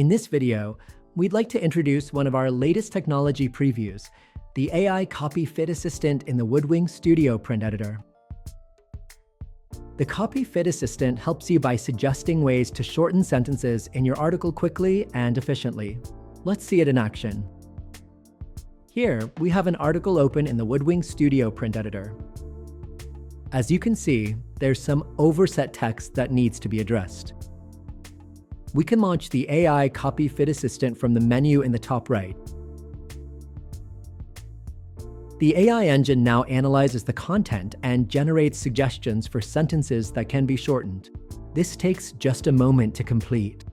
In this video, we'd like to introduce one of our latest technology previews, the AI Copyfit Assistant in the WoodWing Studio print editor. The Copyfit Assistant helps you by suggesting ways to shorten sentences in your article quickly and efficiently. Let's see it in action. Here, we have an article open in the WoodWing Studio print editor. As you can see, there's some overset text that needs to be addressed. We can launch the AI Copyfit Assistant from the menu in the top right. The AI engine now analyzes the content and generates suggestions for sentences that can be shortened. This takes just a moment to complete.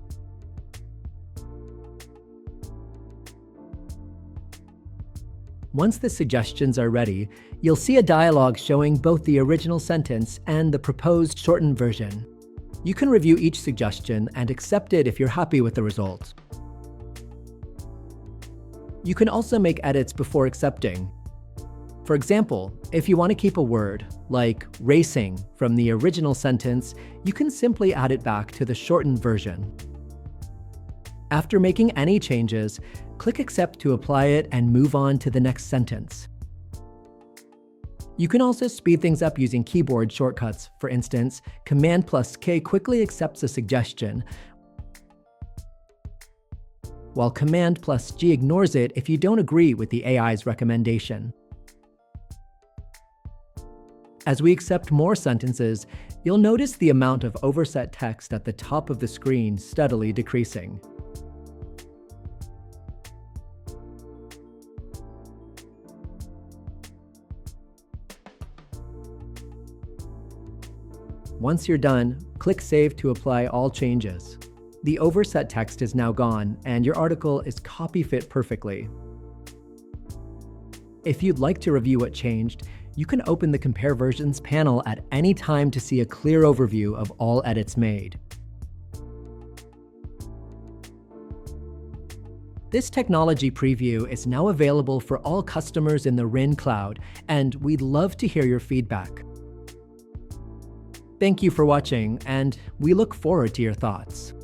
Once the suggestions are ready, you'll see a dialog showing both the original sentence and the proposed shortened version. You can review each suggestion and accept it if you're happy with the result. You can also make edits before accepting. For example, if you want to keep a word, like racing, from the original sentence, you can simply add it back to the shortened version. After making any changes, click Accept to apply it and move on to the next sentence. You can also speed things up using keyboard shortcuts. For instance, Command+K quickly accepts a suggestion, while Command+G ignores it if you don't agree with the AI's recommendation. As we accept more sentences, you'll notice the amount of overset text at the top of the screen steadily decreasing. Once you're done, click Save to apply all changes. The overset text is now gone, and your article is copy-fit perfectly. If you'd like to review what changed, you can open the Compare Versions panel at any time to see a clear overview of all edits made. This technology preview is now available for all customers in the RIN cloud, and we'd love to hear your feedback. Thank you for watching, and we look forward to your thoughts.